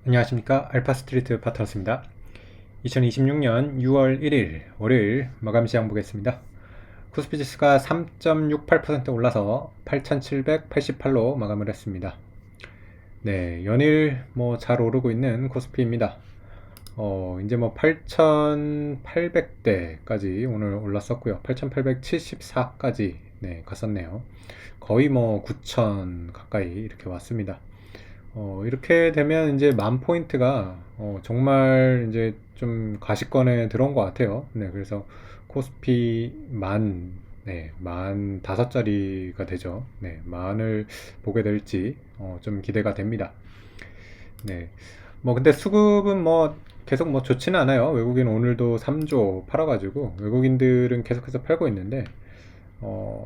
안녕하십니까. 알파스트리트 파트너스입니다. 2026년 6월 1일 월요일 마감 시장 보겠습니다. 코스피지수가 3.68% 올라서 8,788로 마감을 했습니다. 네, 연일 잘 오르고 있는 코스피입니다. 이제 8,800대까지 오늘 올랐었고요. 8,874까지 갔었네요. 거의 9,000 가까이 이렇게 왔습니다. 이렇게 되면 이제 만 포인트가 정말 이제 좀 가시권에 들어온 것 같아요. 네, 그래서 코스피 만 5자리가 되죠. 네, 만을 보게 될지 좀 기대가 됩니다. 네, 근데 수급은 계속 좋지는 않아요. 외국인 오늘도 3조 팔아가지고 외국인들은 계속해서 팔고 있는데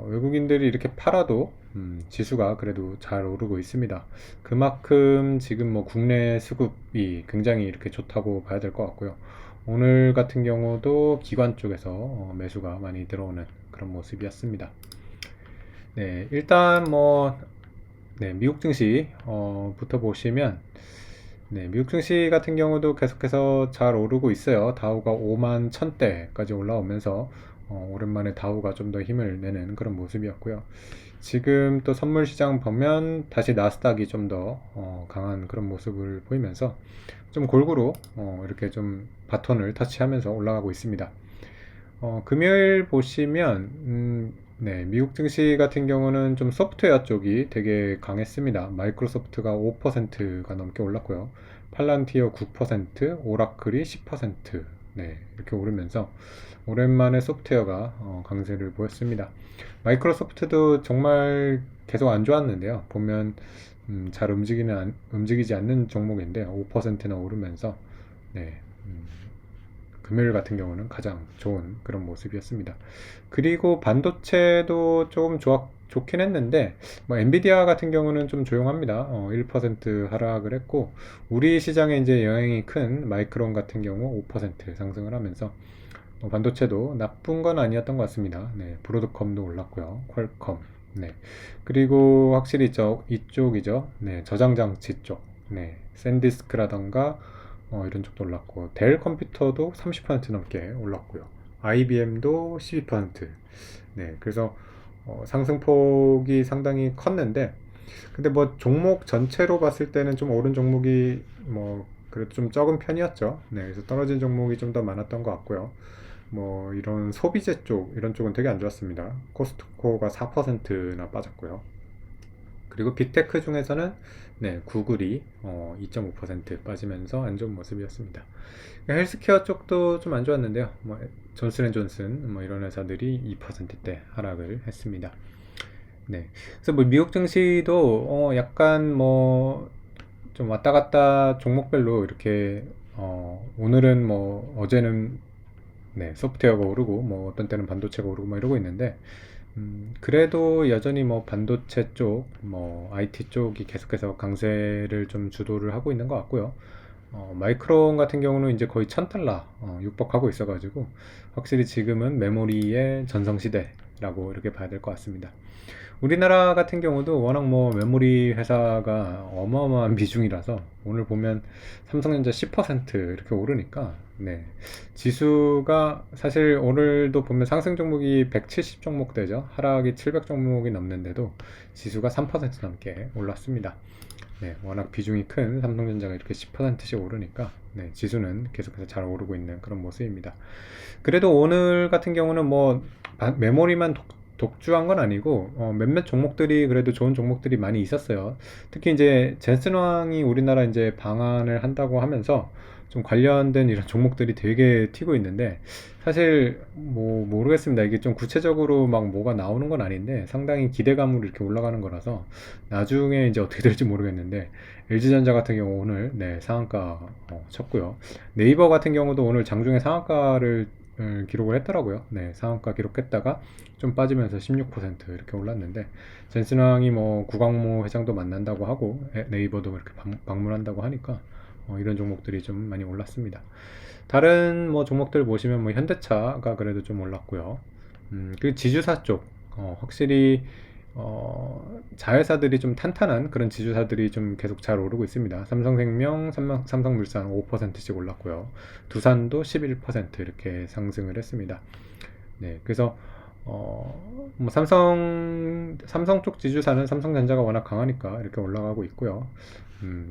외국인들이 이렇게 팔아도 지수가 그래도 잘 오르고 있습니다. 그만큼 지금 국내 수급이 굉장히 이렇게 좋다고 봐야 될 것 같고요. 오늘 같은 경우도 기관 쪽에서 매수가 많이 들어오는 그런 모습이었습니다. 네, 일단 미국 증시 부터 보시면 미국 증시 같은 경우도 계속해서 잘 오르고 있어요. 다우가 5만 1000대까지 올라오면서 오랜만에 다우가 좀 더 힘을 내는 그런 모습이었고요. 지금 또 선물 시장 보면 다시 나스닥이 좀 더 강한 그런 모습을 보이면서 좀 골고루 이렇게 좀 바톤을 터치하면서 올라가고 있습니다. 금요일 보시면 미국 증시 같은 경우는 좀 소프트웨어 쪽이 되게 강했습니다. 마이크로소프트가 5%가 넘게 올랐고요. 팔란티어 9%, 오라클이 10%, 이렇게 오르면서 오랜만에 소프트웨어가 강세를 보였습니다. 마이크로소프트도 정말 계속 안 좋았는데요. 보면 잘 움직이지 않는 종목인데 5%나 오르면서 네, 금요일 같은 경우는 가장 좋은 그런 모습이었습니다. 그리고 반도체도 조금 좋긴 했는데 엔비디아 같은 경우는 좀 조용합니다. 1% 하락을 했고 우리 시장에 이제 영향이 큰 마이크론 같은 경우 5% 상승을 하면서 반도체도 나쁜 건 아니었던 것 같습니다. 네, 브로드컴도 올랐고요. 퀄컴. 네. 그리고 확실히 이쪽이죠. 네, 저장 장치 쪽. 네, 샌디스크라던가 이런 쪽도 올랐고 델 컴퓨터도 30% 넘게 올랐고요. IBM도 12%. 네, 그래서 상승폭이 상당히 컸는데 근데 종목 전체로 봤을 때는 좀 오른 종목이 그래도 좀 적은 편이었죠. 네, 그래서 떨어진 종목이 좀 더 많았던 것 같고요. 이런 소비재 쪽 이런 쪽은 되게 안 좋았습니다. 코스트코가 4%나 빠졌고요. 그리고 빅테크 중에서는 구글이 2.5% 빠지면서 안 좋은 모습이었습니다. 헬스케어 쪽도 좀 안 좋았는데요. 존슨앤존슨 이런 회사들이 2%대 하락을 했습니다. 네. 그래서 미국 증시도 약간 좀 왔다 갔다 종목별로 이렇게 오늘은 어제는 소프트웨어가 오르고 어떤 때는 반도체가 오르고 이러고 있는데 그래도 여전히 반도체 쪽, IT 쪽이 계속해서 강세를 좀 주도를 하고 있는 것 같고요. 마이크론 같은 경우는 이제 거의 1000달러 육박하고 있어가지고 확실히 지금은 메모리의 전성시대라고 이렇게 봐야 될 것 같습니다. 우리나라 같은 경우도 워낙 메모리 회사가 어마어마한 비중이라서 오늘 보면 삼성전자 10% 이렇게 오르니까 지수가 사실 오늘도 보면 상승 종목이 170 종목 되죠. 하락이 700 종목이 넘는데도 지수가 3% 넘게 올랐습니다. 워낙 비중이 큰 삼성전자가 이렇게 10%씩 오르니까 지수는 계속해서 잘 오르고 있는 그런 모습입니다. 그래도 오늘 같은 경우는 메모리만 독주한 건 아니고 몇몇 종목들이 그래도 좋은 종목들이 많이 있었어요. 특히 이제 젠슨 왕이 우리나라 이제 방한을 한다고 하면서 좀 관련된 이런 종목들이 되게 튀고 있는데 사실 모르겠습니다. 이게 좀 구체적으로 뭐가 나오는 건 아닌데 상당히 기대감으로 이렇게 올라가는 거라서 나중에 이제 어떻게 될지 모르겠는데 LG전자 같은 경우 오늘 상한가 쳤고요. 네이버 같은 경우도 오늘 장중에 상한가를 기록을 했더라고요. 상한가 기록했다가 좀 빠지면서 16% 이렇게 올랐는데 젠슨왕이 구광모 회장도 만난다고 하고 네이버도 이렇게 방문한다고 하니까 이런 종목들이 좀 많이 올랐습니다. 다른 종목들 보시면 현대차가 그래도 좀 올랐고요. 그리고 지주사 쪽 확실히 자회사들이 좀 탄탄한 그런 지주사들이 좀 계속 잘 오르고 있습니다. 삼성생명, 삼성물산 5%씩 올랐고요. 두산도 11% 이렇게 상승을 했습니다. 네, 그래서 뭐 삼성 쪽 지주사는 삼성전자가 워낙 강하니까 이렇게 올라가고 있고요.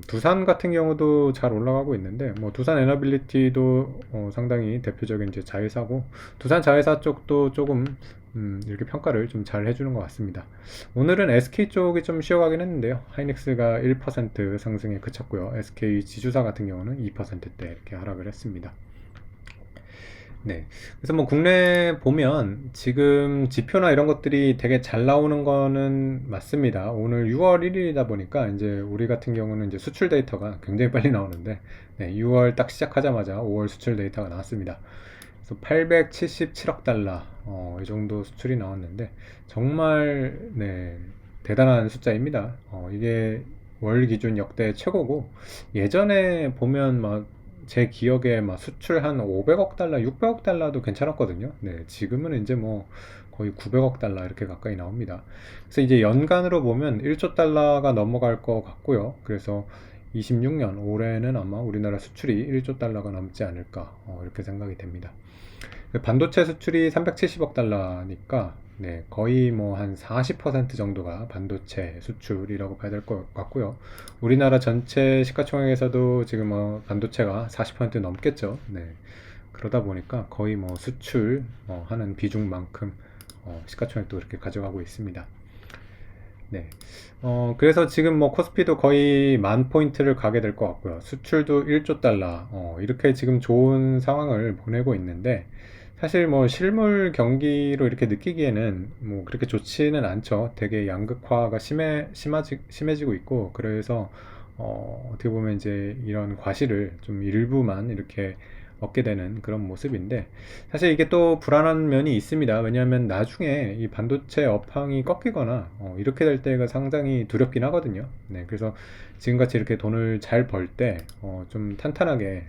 두산 같은 경우도 잘 올라가고 있는데, 뭐 두산 에너빌리티도 상당히 대표적인 이제 자회사고, 두산 자회사 쪽도 조금 이렇게 평가를 좀 잘 해주는 것 같습니다. 오늘은 SK 쪽이 좀 쉬어가긴 했는데요. 하이닉스가 1% 상승에 그쳤고요. SK 지주사 같은 경우는 2%대 이렇게 하락을 했습니다. 네. 그래서 뭐 국내 보면 지금 지표나 이런 것들이 되게 잘 나오는 거는 맞습니다. 오늘 6월 1일이다 보니까 이제 우리 같은 경우는 이제 수출 데이터가 굉장히 빨리 나오는데, 네, 6월 딱 시작하자마자 5월 수출 데이터가 나왔습니다. 그래서 877억 달러, 이 정도 수출이 나왔는데, 정말, 네, 대단한 숫자입니다. 이게 월 기준 역대 최고고, 예전에 보면 막 제 기억에 막 수출 한 500억 달러, 600억 달러도 괜찮았거든요. 네, 지금은 이제 뭐 거의 900억 달러 이렇게 가까이 나옵니다. 그래서 이제 연간으로 보면 1조 달러가 넘어갈 것 같고요. 그래서 26년 올해는 아마 우리나라 수출이 1조 달러가 넘지 않을까 이렇게 생각이 됩니다. 반도체 수출이 370억 달러니까 네, 거의 뭐 한 40% 정도가 반도체 수출이라고 봐야 될 것 같고요. 우리나라 전체 시가총액에서도 지금 뭐 반도체가 40% 넘겠죠. 네. 그러다 보니까 거의 뭐 수출 하는 비중만큼 시가총액도 그렇게 가져가고 있습니다. 네. 그래서 지금 뭐 코스피도 거의 10,000포인트를 가게 될 것 같고요. 수출도 1조 달러, 이렇게 지금 좋은 상황을 보내고 있는데, 사실 뭐 실물 경기로 이렇게 느끼기에는 뭐 그렇게 좋지는 않죠. 되게 양극화가 심해지고 있고, 그래서, 어떻게 보면 이제 이런 과실을 좀 일부만 이렇게 얻게 되는 그런 모습인데, 사실 이게 또 불안한 면이 있습니다. 왜냐하면 나중에 이 반도체 업황이 꺾이거나 이렇게 될 때가 상당히 두렵긴 하거든요. 네, 그래서 지금같이 이렇게 돈을 잘 벌 때 좀 탄탄하게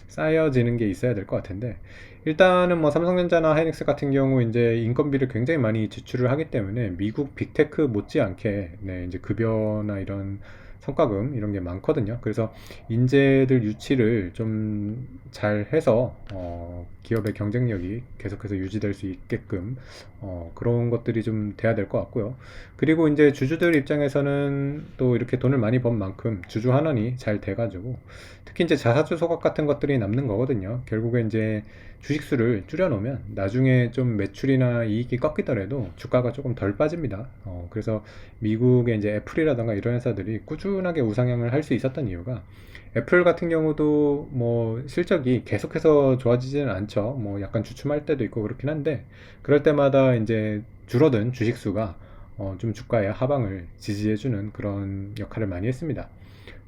쌓여지는 게 있어야 될 것 같은데, 일단은 뭐 삼성전자나 하이닉스 같은 경우 이제 인건비를 굉장히 많이 지출을 하기 때문에 미국 빅테크 못지않게 네, 이제 급여나 이런 성과금 이런 게 많거든요. 그래서 인재들 유치를 좀 잘 해서 기업의 경쟁력이 계속해서 유지될 수 있게끔 그런 것들이 좀 돼야 될 것 같고요. 그리고 이제 주주들 입장에서는 또 이렇게 돈을 많이 번 만큼 주주 환원이 잘 돼가지고, 특히 이제 자사주 소각 같은 것들이 남는 거거든요. 결국에 이제 주식수를 줄여놓으면 나중에 좀 매출이나 이익이 꺾이더라도 주가가 조금 덜 빠집니다. 그래서 미국의 이제 애플이라던가 이런 회사들이 꾸준하게 우상향을 할 수 있었던 이유가, 애플 같은 경우도 뭐 실적이 계속해서 좋아지지는 않죠. 뭐 약간 주춤할 때도 있고 그렇긴 한데, 그럴 때마다 이제 줄어든 주식수가 좀 주가의 하방을 지지해주는 그런 역할을 많이 했습니다.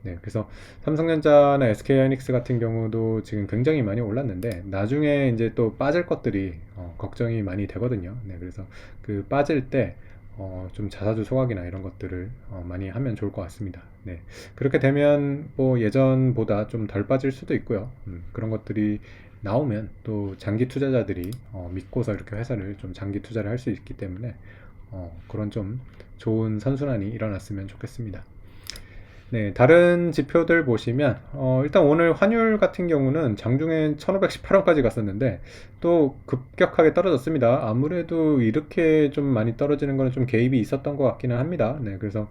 네, 그래서 삼성전자나 SK하이닉스 같은 경우도 지금 굉장히 많이 올랐는데, 나중에 이제 또 빠질 것들이 걱정이 많이 되거든요. 네, 그래서 그 빠질 때 좀 자사주 소각이나 이런 것들을 많이 하면 좋을 것 같습니다. 네, 그렇게 되면 뭐 예전보다 좀 덜 빠질 수도 있고요. 그런 것들이 나오면 또 장기 투자자들이 믿고서 이렇게 회사를 좀 장기 투자를 할 수 있기 때문에 그런 좀 좋은 선순환이 일어났으면 좋겠습니다. 네, 다른 지표들 보시면 일단 오늘 환율 같은 경우는 장중에 1518원까지 갔었는데 또 급격하게 떨어졌습니다. 아무래도 이렇게 좀 많이 떨어지는 거는 좀 개입이 있었던 것 같기는 합니다. 네, 그래서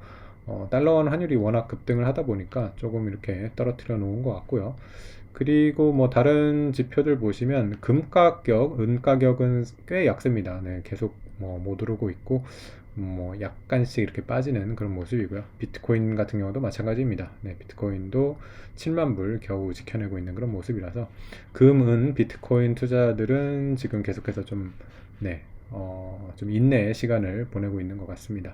달러원 환율이 워낙 급등을 하다 보니까 조금 이렇게 떨어뜨려 놓은 것 같고요. 그리고 뭐 다른 지표들 보시면 금 가격, 은 가격은 꽤 약세입니다. 네, 계속 뭐 못 오르고 있고 뭐 약간씩 이렇게 빠지는 그런 모습이고요. 비트코인 같은 경우도 마찬가지입니다. 네, 비트코인도 7만 불 겨우 지켜내고 있는 그런 모습이라서 금, 은, 비트코인 투자들은 지금 계속해서 좀 네, 좀 인내의 시간을 보내고 있는 것 같습니다.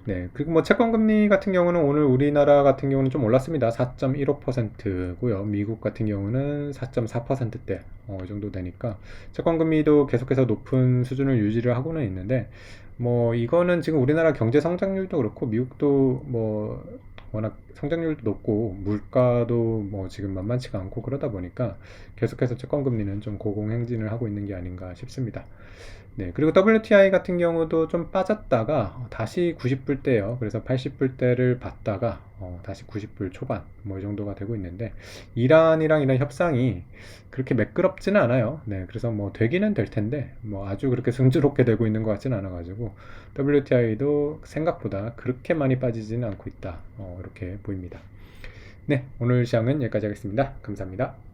네, 그리고 뭐 채권 금리 같은 경우는 오늘 우리나라 같은 경우는 좀 올랐습니다. 4.15%고요. 미국 같은 경우는 4.4%대 이 정도 되니까 채권 금리도 계속해서 높은 수준을 유지를 하고는 있는데, 뭐 이거는 지금 우리나라 경제 성장률도 그렇고 미국도 뭐 워낙 성장률도 높고 물가도 뭐 지금 만만치가 않고 그러다 보니까 계속해서 채권 금리는 좀 고공행진을 하고 있는 게 아닌가 싶습니다. 네, 그리고 WTI 같은 경우도 좀 빠졌다가 다시 90불대요. 그래서 80불대를 봤다가 다시 90불 초반 뭐 이 정도가 되고 있는데 이란이랑 이런 협상이 그렇게 매끄럽지는 않아요. 네, 그래서 뭐 되기는 될 텐데 뭐 아주 그렇게 순조롭게 되고 있는 것 같지는 않아가지고 WTI도 생각보다 그렇게 많이 빠지지는 않고 있다. 이렇게 보입니다. 네, 오늘 시장은 여기까지 하겠습니다. 감사합니다.